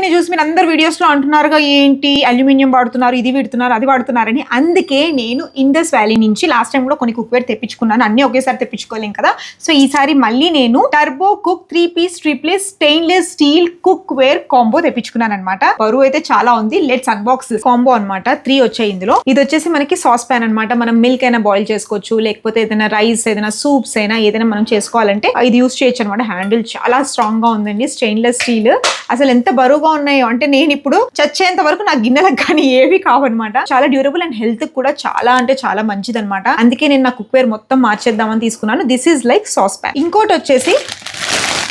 అన్ని చూసి మీరు అందరు వీడియోస్ లో అంటున్నారుగా ఏంటి అల్యూమినియం వాడుతున్నారు, ఇది వాడుతున్నారు, అది వాడుతున్నారని. అందుకే నేను ఇండస్ వ్యాలీ నుంచి లాస్ట్ టైం కూడా కొన్ని కుక్వేర్ తెప్పించుకున్నాను. అన్ని ఒకేసారి తెప్పించుకోలేం కదా. సో ఈసారి మళ్ళీ నేను turbo cook 3-piece triply stainless steel cookware combo తెప్పించుకున్నాను అనమాట. బరువు అయితే చాలా ఉంది. Let's unbox. కాంబో అనమాట 3 వచ్చాయి ఇందులో. ఇది వచ్చేసి మనకి సాస్ ప్యాన్ అనమాట. మనం మిల్క్ అయినా బాయిల్ చేసుకోవచ్చు, లేకపోతే ఏదైనా రైస్, ఏదైనా సూప్స్ అయినా ఏదైనా మనం చేసుకోవాలంటే ఇది యూస్ చేయొచ్చు అనమాట. హ్యాండిల్ చాలా స్ట్రాంగ్ గా ఉందండి. Stainless steel. అసలు ఎంత బరువుగా ఉన్నాయో అంటే నేను ఇప్పుడు చచ్చేంత వరకు నా గిన్నెలకు కానీ ఏవి కావన్నమాట. చాలా డ్యూరబుల్ అండ్ హెల్త్ కూడా చాలా అంటే చాలా మంచిది అనమాట. అందుకే నేను నా కుక్వేర్ మొత్తం మార్చేద్దామని తీసుకున్నాను. This is like sauce pan. ఇంకోటి వచ్చేసి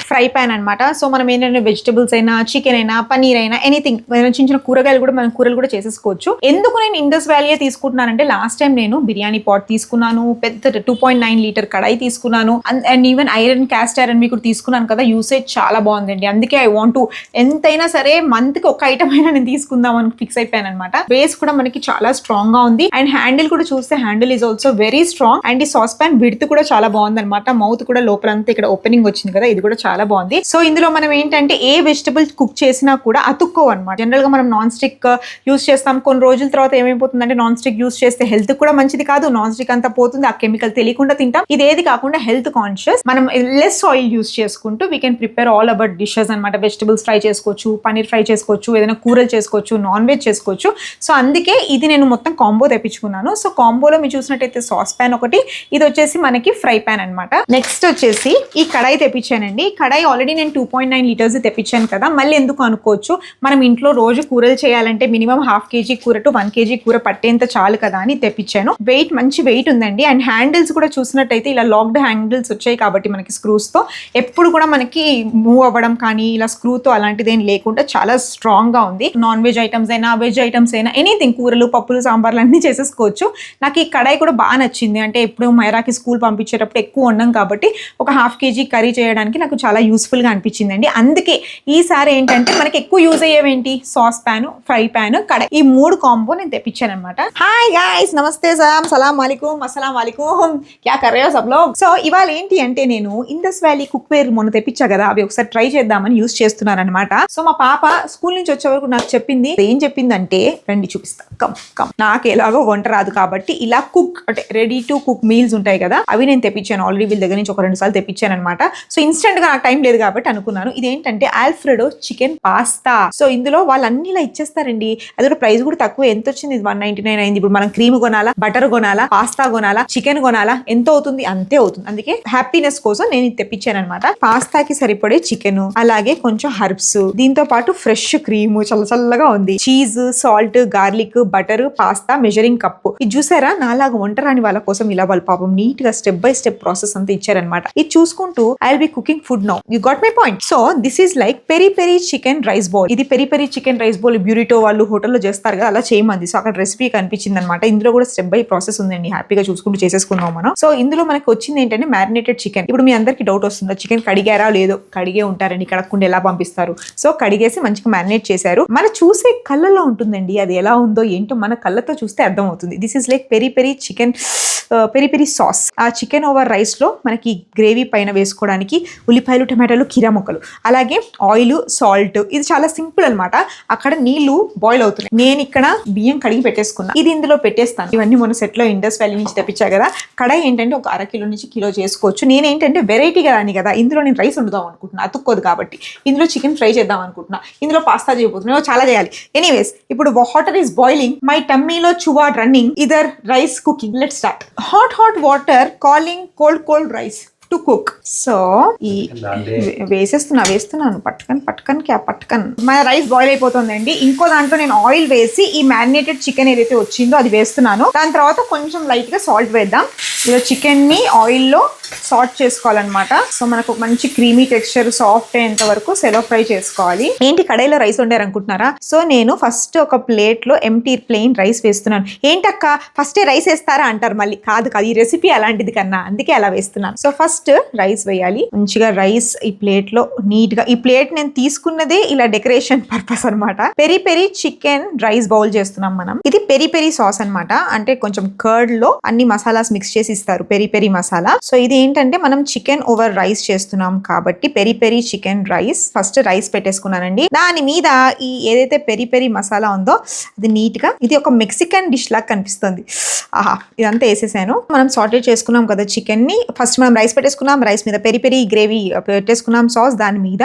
ఫ్రై ప్యాన్ అనమాట. సో మనం ఏంటంటే వెజిటబుల్స్ అయినా, చికెన్ అయినా, పనీర్ అయినా, ఎనీథింగ్, చిన్న చిన్న కూరగాయలు కూడా మనం కూరలు కూడా చేసేసుకోవచ్చు. ఎందుకు నేను ఇండస్ వ్యాలీ తీసుకుంటున్నానంటే లాస్ట్ టైం నేను బిర్యానీ పాట్ తీసుకున్నాను, పెద్ద 2.9 లీటర్ కడాయి తీసుకున్నాను, and even iron cast iron మీకు తీసుకున్నాను కదా. యూసేజ్ చాలా బాగుందండి. అందుకే ఐ వాంట్ టు ఎంతైనా సరే మంత్ కి ఒక ఐటమ్ అయినా నేను తీసుకుందాం అని ఫిక్స్ అయిపోయాను అనమాట. బేస్ కూడా మనకి చాలా స్ట్రాంగ్ గా ఉంది. అండ్ హ్యాండిల్ కూడా చూస్తే handle is also very strong. And ఈ సాస్ ప్యాన్ విడ్త్ కూడా చాలా బాగుంది అనమాట. మౌత్ కూడా లోపలంతా ఇక్కడ ఓపెనింగ్ వచ్చింది కదా, ఇది కూడా చాలా బాగుంది. సో ఇందులో మనం ఏంటంటే ఏ వెజిటబుల్ కుక్ చేసినా కూడా అతుక్కోవు అనమాట. జనరల్ గా మనం నాన్ స్టిక్ యూస్ చేస్తాం. కొన్ని రోజుల తర్వాత ఏమైపోతుందంటే నాన్ స్టిక్ యూస్ చేస్తే హెల్త్ కూడా మంచిది కాదు. నాన్ స్టిక్ అంతా పోతుంది, ఆ కెమికల్ తెలియకుండా తింటాం. ఇది ఏది కాకుండా హెల్త్ కాన్షియస్, మనం లెస్ ఆయిల్ యూస్ చేసుకుంటూ we can prepare all about dishes అనమాట. వెజిటబుల్స్ ఫ్రై చేసుకోవచ్చు, పనీర్ ఫ్రై చేసుకోవచ్చు, ఏదైనా కూరలు చేసుకోవచ్చు, నాన్ వెజ్ చేసుకోవచ్చు. సో అందుకే ఇది నేను మొత్తం కాంబో తెప్పించుకున్నాను. సో కాంబోలో మీరు చూసినట్టయితే సాస్ ప్యాన్ ఒకటి, ఇది వచ్చేసి మనకి ఫ్రై ప్యాన్ అనమాట. నెక్స్ట్ వచ్చేసి ఈ కడాయి తెప్పించానండి. కడాయి ఆల్రెడీ నేను 2.9 లీటర్స్ తెప్పించాను కదా. మళ్ళీ ఎందుకు అనుకోవచ్చు, మనం ఇంట్లో రోజు కూరలు చేయాలంటే మినిమం 1/2 kg కూర టు 1 kg కూర పట్టేంత చాలు కదా అని తెప్పించాను. వెయిట్ మంచి వెయిట్ ఉందండి. అండ్ హ్యాండిల్స్ కూడా చూసినట్టయితే ఇలా లాక్డ్ హ్యాండిల్స్ వచ్చాయి కాబట్టి మనకి స్క్రూస్ తో ఎప్పుడు కూడా మనకి మూవ్ అవ్వడం కానీ ఇలా స్క్రూతో అలాంటిది ఏం లేకుండా చాలా స్ట్రాంగ్ గా ఉంది. నాన్ వెజ్ ఐటమ్స్ అయినా, వెజ్ ఐటమ్స్ అయినా, ఎనీథింగ్, కూరలు, పప్పులు, సాంబార్లు అన్ని చేసేసుకోవచ్చు. నాకు ఈ కడాయి కూడా బాగా నచ్చింది. అంటే ఎప్పుడు మైరాకి స్కూల్ పంపించేటప్పుడు ఎక్కువ వండాం కాబట్టి ఒక 1/2 kg కర్రీ చేయడానికి నాకు చాలా యూస్ఫుల్ గా అనిపించిందండి. అందుకే ఈసారి ఏంటంటే మనకి ఎక్కువ యూజ్ అయ్యేవేంటి, sauce pan, fry pan, kadai, ఈ 3 కాంబో నేను తెప్పించాను అనమాట. హాయ్ గైస్, నమస్తే సార్, సలాం వాలేకుమ్, అస్సలాం వాలేకుమ్, క్యా కర్ రహే హో సబ్ లోగ్. సో ఇవాళ ఏంటి అంటే నేను ఇండస్ వ్యాలీ కుక్ వేర్ మొన్న తెప్పించా కదా, అవి ఒకసారి ట్రై చేద్దామని యూస్ చేస్తున్నాను అనమాట. సో మా పాప స్కూల్ నుంచి వచ్చే వరకు నాకు చెప్పింది, ఏం చెప్పిందంటే రండి చూపిస్తా, కమ్ కమ్. నాకు ఎలాగో వంట రాదు కాబట్టి ఇలా కుక్ అంటే రెడీ టు కుక్ మీల్స్ ఉంటాయి కదా, అవి నేను తెప్పించాను. ఆల్రెడీ వీళ్ళ దగ్గర నుంచి 1-2 సార్లు తెప్పించాను అనమాట. సో ఇన్స్టెంట్ గా నాకు టైం లేదు కాబట్టి అనుకున్నాను ఇదేంటంటే ఆల్ఫ్రెడో చికెన్ పాస్తా. సో ఇందులో వాళ్ళు అన్ని ఇలా ఇచ్చేస్తారండి. అది కూడా ప్రైస్ కూడా తక్కువ. ఎంత వచ్చింది, 199 అయింది. ఇప్పుడు మనం క్రీమ్ కొనాలా, బటర్ కొనాలా, పాస్తా కొనాలా, చికెన్ కొనాలా, ఎంత అవుతుంది, అంతే అవుతుంది. అందుకే హ్యాపీనెస్ కోసం నేను ఇది తెప్పించాను అనమాట. పాస్తాకి సరిపడే చికెన్, అలాగే కొంచెం హర్బ్స్, దీంతో పాటు ఫ్రెష్ క్రీమ్, చల్లగా ఉంది, cheese, salt, garlic, butter, pasta, measuring cup. ఇది చూసారా, నాలాగా వంట రాని వాళ్ళ కోసం ఇలా వాళ్ళు పాపం నీట్ గా స్టెప్ బై స్టెప్ ప్రాసెస్ అంతా ఇచ్చారనమాట. ఇది చూసుకుంటూ I will be cooking food now. You got my point. So this is like peri peri chicken rice bowl. ఇది peri peri chicken rice bowl burrito వాళ్ళు హోటల్లో చేస్తారు కదా, అలా చేయమంది. సో అక్కడ రెసిపీ కనిపించింది అనమాట. ఇందులో కూడా స్టెప్ బై ప్రాసెస్ ఉందండి. హ్యాపీగా చూసుకుంటూ చేసేసుకున్నాం మనం. సో ఇందులో మనకి వచ్చింది ఏంటంటే మ్యారినేటెడ్ చికెన్. ఇప్పుడు మీ అందరికి డౌట్ వస్తుందా, చికెన్ కడిగారా లేదో? కడిగే ఉంటారండి, కడగకుండా ఎలా పంపిస్తారు? సో కడిగేసి మంచిగా మ్యారినేట్ చేశారు. మన చూసే కళ్ళలో ఉంటుందండి అది ఎలా ఉందో ఏంటో, మన కళ్ళతో చూస్తే అర్థం అవుతుంది. This is like peri peri chicken, peri peri sauce. ఆ చికెన్ ఓవర్ రైస్ లో మనకి గ్రేవీ పైన వేసుకోవడానికి ఉల్లిపాయలు, టమాటాలు, కీరా ముక్కలు, అలాగే ఆయిల్, సాల్ట్. ఇది చాలా సింపుల్ అనమాట. అక్కడ నీళ్లు బాయిల్ అవుతున్నాయి, నేను ఇక్కడ బియ్యం కడిగి పెట్టేసుకున్నా. ఇది ఇందులో పెట్టేస్తాను. ఇవన్నీ మన సెట్ లో ఇండస్ వ్యాలీ నుంచి తెప్పించా కదా. కడాయి ఏంటంటే ఒక 1/2 కిలో నుంచి కిలో చేసుకోవచ్చు. నేనేంటంటే వెరైటీగా రాని కదా, ఇందులో నేను రైస్ వండుదాం అనుకుంటున్నా, అతుక్కోదు కాబట్టి. ఇందులో చికెన్ ఫ్రై చేద్దాం అనుకుంటున్నా, ఇందులో పాస్తా చేయబోతున్నా, చాలా చేయాలి. ఎనీవేస్, ఇప్పుడు వాటర్ ఈస్ బాయిలింగ్, మై టమ్మీలో చువాడ్ రన్నింగ్, ఇదర్ rice cooking. Let's start. Hot water calling cold rice to cook. So ఈ వేస్తున్నాను పట్టుకన్ మన రైస్ బాయిల్ అయిపోతుందండి. ఇంకో దాంట్లో నేను ఆయిల్ వేసి ఈ మ్యారినేటెడ్ చికెన్ ఏదైతే వచ్చిందో అది వేస్తున్నాను. దాని తర్వాత కొంచెం లైట్ గా సాల్ట్ వేద్దాం. ఇలా చికెన్ ని ఆయిల్ లో సాల్ట్ చేసుకోవాలన్నమాట. సో మనకు మంచి క్రీమీ టెక్స్చర్, సాఫ్ట్ అయ్యేంత వరకు సెలో ఫ్రై చేసుకోవాలి. ఏంటి కడాయిలో రైస్ వండారు అనుకుంటున్నారా? సో నేను ఫస్ట్ ఒక ప్లేట్ లో ఎంటీ ప్లెయిన్ రైస్ వేస్తున్నాను. ఏంటక్క ఫస్టే రైస్ వేస్తారా అంటారు మళ్ళీ. కాదు, ఈ రెసిపీ అలాంటిది కన్నా, అందుకే అలా వేస్తున్నాను. సో ఫస్ట్ రైస్ వేయాలి. మంచిగా రైస్ ఈ ప్లేట్ లో నీట్ గా, ఈ ప్లేట్ నేను తీసుకున్నదే ఇలా డెకరేషన్ పర్పస్ అనమాట. Peri peri chicken rice bowl చేస్తున్నాం మనం. ఇది పెరి పెరి సాస్ అనమాట. అంటే కొంచెం కర్డ్ లో అన్ని మసాలాస్ మిక్స్ చేసి ఇస్తారు, పెరి పెరి మసాలా. సో ఇది ఏంటంటే మనం చికెన్ ఓవర్ రైస్ చేస్తున్నాం కాబట్టి peri peri chicken rice. First rice పెట్టేసుకున్నానండి. దాని మీద ఈ ఏదైతే పెరి పెరి మసాలా ఉందో అది నీట్ గా, ఇది ఒక మెక్సికన్ డిష్ లాగా కనిపిస్తుంది. ఆహా, ఇదంతా వేసేసాను. మనం సార్టెడ్ చేసుకున్నాం కదా చికెన్ ని. ఫస్ట్ మనం రైస్ పెట్టేసుకున్నాం, రైస్ మీద పెరి పెరి గ్రేవీ పెట్టేసుకున్నాం సాస్. దాని మీద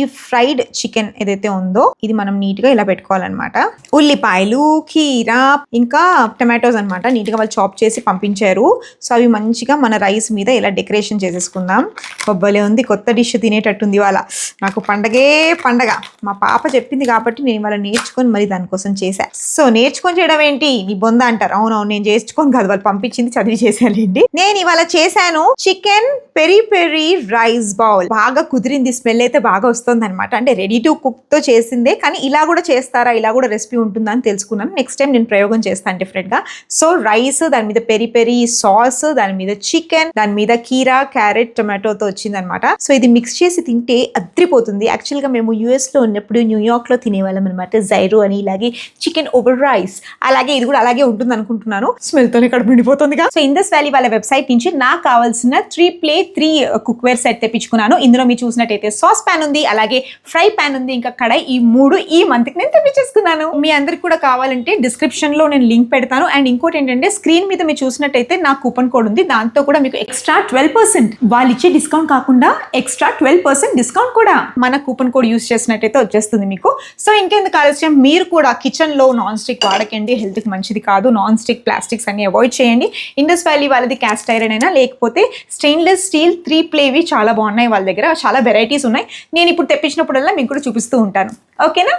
ఈ ఫ్రైడ్ చికెన్ ఏదైతే ఉందో ఇది మనం నీట్ గా ఇలా పెట్టుకోవాలన్నమాట. ఉల్లిపాయలు, కీరా, ఇంకా టమాటోస్ అనమాట నీట్ గా వాళ్ళు చాప్ చేసి పంపించారు. సో అవి మంచిగా మన రైస్ మీద ఇలా డెకరేషన్ చేసేసుకుందాం. కొబ్బలే ఉంది, కొత్త డిష్ తినేటట్టుంది ఇవాళ. నాకు పండగే పండగ. మా పాప చెప్పింది కాబట్టి నేను ఇవాళ నేర్చుకొని మరి దానికోసం చేశా. సో నేర్చుకొని చేయడం ఏంటి నీ బొంద అంటారు. అవునవును, నేను చేసుకోను కాదు, వాళ్ళు పంపించింది చదివి చేశానండి. నేను ఇవాళ చేశాను chicken peri peri rice bowl. బాగా కుదిరింది, స్మెల్ అయితే బాగా వస్తుంది అనమాట. అంటే రెడీ టు కుక్ తో చేసిందే, కానీ ఇలా కూడా చేస్తారా, ఇలా కూడా రెసిపీ ఉంటుందా అని తెలుసుకున్నాను. నెక్స్ట్ టైం నేను ప్రయోగం చేస్తాను డిఫరెంట్ గా. సో రైస్, దాని మీద పెరి పెరి సాస్, దాని మీద చికెన్, దాని మీద కీరా, క్యారెట్, టొమాటోతో వచ్చింది అనమాట. సో ఇది మిక్స్ చేసి తింటే అద్రిపోతుంది. యాక్చువల్ గా మేము యుఎస్ లో ఉన్నప్పుడు న్యూయార్క్ లో తినేవాళ్ళం అనమాట, జైరో అని, ఇలాగే చికెన్ ఓవర్ రైస్. అలాగే ఇది కూడా అలాగే ఉంటుంది అనుకుంటున్నాను. స్మెల్ తోనే కడుపు నిండిపోతుందిగా. సో ఇండస్ వ్యాలీ వాళ్ళ వెబ్సైట్ నుంచి నాకు కావాల్సిన 3 కుక్వేర్ సెట్ తెప్పించుకున్నాను. ఇందులో మీరు చూసినట్టయితే సాస్ ప్యాన్ ఉంది, అలాగే ఫ్రై ప్యాన్ ఉంది, ఇంకా కడాయి. ఈ 3 ఈ మంత్ కి నేను తెప్పించేసుకున్నాను. మీ అందరికి కూడా కావాలంటే డిస్క్రిప్షన్ లో నేను లింక్ పెడతాను. అండ్ ఇంకోటి ఏంటంటే స్క్రీన్ మీద మీరు చూసినట్టయితే నా కూపన్ కోడ్ ఉంది, దాంతో కూడా మీకు ఎక్స్ట్రా 12% వాళ్ళు ఇచ్చే డిస్కౌంట్ కాకుండా ఎక్స్ట్రా 12% డిస్కౌంట్ కూడా మన కూపన్ కోడ్ యూస్ చేసినట్టయితే వచ్చేస్తుంది మీకు. సో ఇంకెందుకు ఆలస్యం, మీరు కూడా కిచెన్ లో నాన్ స్టిక్ వాడకండి, హెల్త్ కి మంచిది కాదు. నాన్ స్టిక్ ప్లాస్టిక్స్ అన్ని అవాయిడ్ చేయండి. ఇండస్ వ్యాలీ వాళ్ళది క్యాస్ట్ ఐరన్ అయినా లేకపోతే స్టెయిన్లెస్ స్టీల్ 3 ప్లేవి చాలా బాగున్నాయి వాళ్ళ దగ్గర, చాలా వెరైటీస్ ఉన్నాయి. నేను ఇప్పుడు తెప్పించినప్పుడల్లా మీకు కూడా చూపిస్తూ ఉంటాను. ఓకేనా?